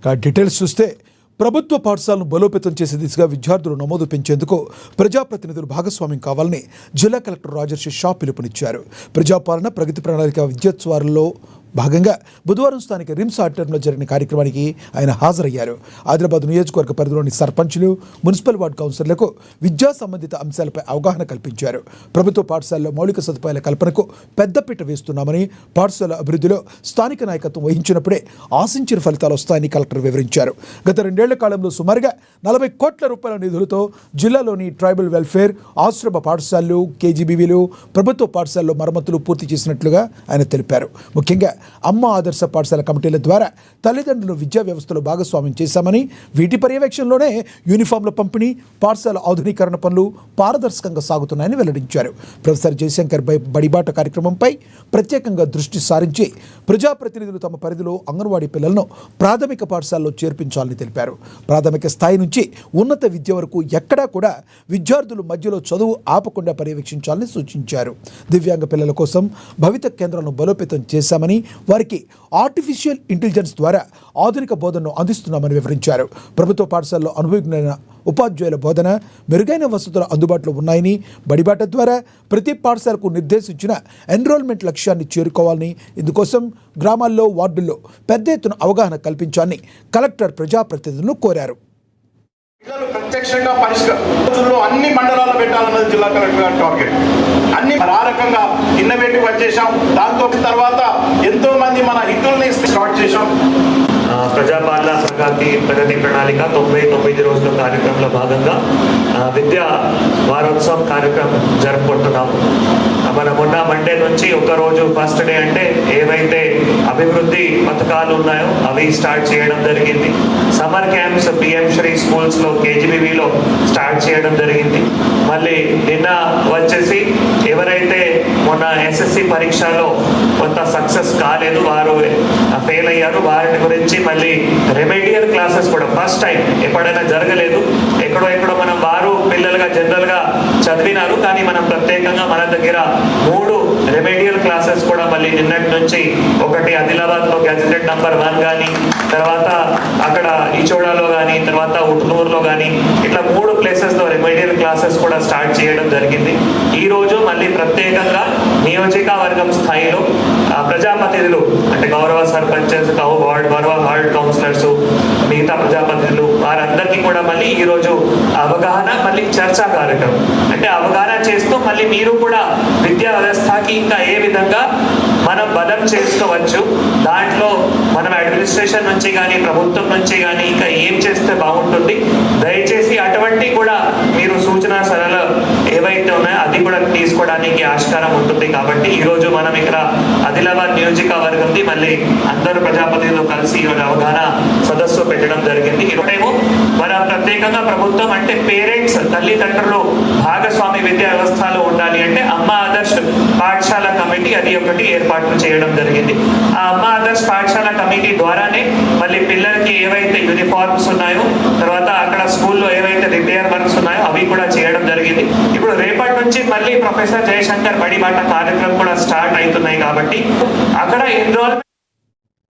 Details చూస్తే ప్రభుత్వ పాఠశాలను బలోపేతం చేసే దిశగా విద్యార్థుల నమోదు పెంచేందుకు ప్రజాప్రతినిధులు భాగస్వామ్యం కావాలని జిల్లా కలెక్టర్ రాజర్షి షా పిలుపునిచ్చారు. ప్రజాపాలన ప్రగతి ప్రణాళిక విద్యోత్సవాలలో భాగంగా బుధవారం స్థానిక రిమ్స్ ఆడిటోరియంలో జరిగిన కార్యక్రమానికి ఆయన హాజరయ్యారు. ఆదిలాబాద్ నియోజకవర్గ పరిధిలోని సర్పంచులు, మున్సిపల్ వార్డు కౌన్సిలర్లకు విద్యా సంబంధిత అంశాలపై అవగాహన కల్పించారు. ప్రభుత్వ పాఠశాలలో మౌలిక సదుపాయాల కల్పనకు పెద్దపీట వేస్తున్నామని, పాఠశాల అభివృద్ధిలో స్థానిక నాయకత్వం వహించినప్పుడే ఆశించిన ఫలితాలు వస్తాయని కలెక్టర్ వివరించారు. గత 2 ఏళ్ల కాలంలో సుమారుగా 40 కోట్ల రూపాయల నిధులతో జిల్లాలోని ట్రైబల్ వెల్ఫేర్, ఆశ్రమ పాఠశాలలు, కేజీబీవీలు, ప్రభుత్వ పాఠశాలలో మరమ్మతులు పూర్తి చేసినట్లుగా ఆయన తెలిపారు. ముఖ్యంగా అమ్మ ఆదర్శ పాఠశాల కమిటీల ద్వారా తల్లిదండ్రులు విద్యా వ్యవస్థలో భాగస్వామ్యం చేశామని, వీటి పర్యవేక్షణలోనే యూనిఫామ్ల పంపిణీ, పాఠశాల ఆధునీకరణ పనులు పారదర్శకంగా సాగుతున్నాయని వెల్లడించారు. ప్రొఫెసర్ జయశంకర్ బడిబాట కార్యక్రమంపై ప్రత్యేకంగా దృష్టి సారించి ప్రజాప్రతినిధులు తమ పరిధిలో అంగన్వాడీ పిల్లలను ప్రాథమిక పాఠశాలలో చేర్పించాలని తెలిపారు. ప్రాథమిక స్థాయి నుంచి ఉన్నత విద్య వరకు ఎక్కడా కూడా విద్యార్థులు మధ్యలో చదువు ఆపకుండా పర్యవేక్షించాలని సూచించారు. దివ్యాంగ పిల్లల కోసం భవిత కేంద్రాలను బలోపేతం చేశామని, వారికి ఆర్టిఫిషియల్ ఇంటెలిజెన్స్ ద్వారా ఆధునిక బోధనను అందిస్తున్నామని వివరించారు. ప్రభుత్వ పాఠశాలలో అనుభవజ్ఞులైన ఉపాధ్యాయుల బోధన, మెరుగైన వసతులు అందుబాటులో ఉన్నాయని, బడిబాట ద్వారా ప్రతి పాఠశాలకు నిర్దేశించిన ఎన్రోల్మెంట్ లక్ష్యాన్ని చేరుకోవాలని, ఇందుకోసం గ్రామాల్లో, వార్డుల్లో పెద్ద ఎత్తున అవగాహన కల్పించాలని కలెక్టర్ ప్రజాప్రతినిధులను కోరారు. ప్రత్యక్షంగా పరిష్కారంలో అన్ని మండలాల్లో పెట్టాలన్నది జిల్లా కలెక్టర్ గారి టార్గెట్. అన్ని ఆ రకంగా ఇన్నోవేటివ్ వచ్చేసాం. దాంతో తర్వాత ఎంతో మంది మన హితుల్ని స్టార్ట్ చేశాం. ప్రజాపాలన ప్రగతి ప్రణాళిక 99 రోజుల కార్యక్రమంలో భాగంగా విద్యా వారోత్సవం కార్యక్రమం జరుపుకుంటున్నాము. మన మొన్న మండే నుంచి ఒకరోజు ఫస్ట్ డే అంటే ఏవైతే అభివృద్ధి పథకాలు ఉన్నాయో అవి స్టార్ట్ చేయడం జరిగింది. సమ్మర్ క్యాంప్స్ పిఎం శ్రీ స్కూల్స్లో కేజీబీవీలో స్టార్ట్ చేయడం జరిగింది. మళ్ళీ నిన్న వచ్చేసి ఎవరైతే మొన్న ఎస్ఎస్సి పరీక్షలో కొంత సక్సెస్ కాలేదు, వారు ఫెయిల్ అయ్యారు, వారిని గురించి మళ్ళీ రెమెడియల్ క్లాసెస్ కూడా ఫస్ట్ టైం ఎప్పుడైనా జరగలేదు. ఎక్కడో మనం వారు పిల్లలుగా జనరల్గా చదివినారు, కానీ మనం ప్రత్యేకంగా మన దగ్గర 3 రెమెడియల్ క్లాసెస్ కూడా మళ్ళీ నిన్నటి నుంచి, ఒకటి ఆదిలాబాద్లో గ్యాజెటెడ్ నంబర్ 1 కానీ, తర్వాత అక్కడ ఇచోడాలో కానీ, తర్వాత ఉట్నూరులో కానీ, ఇట్లా 3 ప్లేసెస్లో రెమెడియల్ క్లాసెస్ కూడా స్టార్ట్ చేయడం జరిగింది. ఈరోజు మళ్ళీ ప్రత్యేకంగా నియోజకవర్గం స్థాయిలో ప్రజాప్రతినిధులు అంటే గౌరవ సర్పంచెస్, గౌరవ వార్డ్ కౌన్సిలర్స్, మిగతా ప్రజాప్రతినిధులు వారందరికీ కూడా మళ్ళీ ఈరోజు అవగాహన, మళ్ళీ చర్చా కార్యక్రమం అంటే అవగాహన చేస్తూ మళ్ళీ మీరు కూడా విద్యా వ్యవస్థకి ఇంకా ఏ విధంగా మనం బలం చేసుకోవచ్చు, దాంట్లో మనం అడ్మినిస్ట్రేషన్ నుంచి కానీ, ప్రభుత్వం నుంచి కానీ ఇంకా ఏం చేస్తే బాగుంటుంది, దయచేసి అటువంటి కూడా మీరు సూచన సలహాలు ఏవైతే ఉన్నాయో అది కూడా తీసుకోవడానికి ఆస్కారం ఉంటుంది. కాబట్టి ఈరోజు మనం ఇక్కడ ఆదిలాబాద్ నియోజకవర్గంది మళ్ళీ అందరూ ప్రజాప్రతినిధులు కలిసి ఈరోజు అవగాహన సదస్సు పెట్టడం జరిగింది. ఈరోజేమో మన ప్రత్యేకంగా ప్రభుత్వం అంటే పేరెంట్స్, తల్లిదండ్రులు భాగస్వామి విద్యా వ్యవస్థలో ఉండాలి అంటే అమ్మ ఆదర్శ్ పాఠశాల కమిటీ అది ఒకటి ఏర్పాటు చేయడం జరిగింది. ఆ అమ్మ ఆదర్శ్ పాఠశాల కమిటీ ద్వారానే మళ్ళీ పిల్లలకి ఏవైతే యూనిఫార్మ్స్ ఉన్నాయో, తర్వాత అక్కడ స్కూల్లో ఏవైతే రిపేర్ వర్క్స్ ఉన్నాయో అవి కూడా చేయడం జరిగింది. ఇప్పుడు రేపటి నుంచి మళ్ళీ ప్రొఫెసర్ జయశంకర్ బడిబాట కార్యక్రమం కూడా స్టార్ట్ అవుతున్నాయి. కాబట్టి అక్కడ ఎన్రోల్మెంట్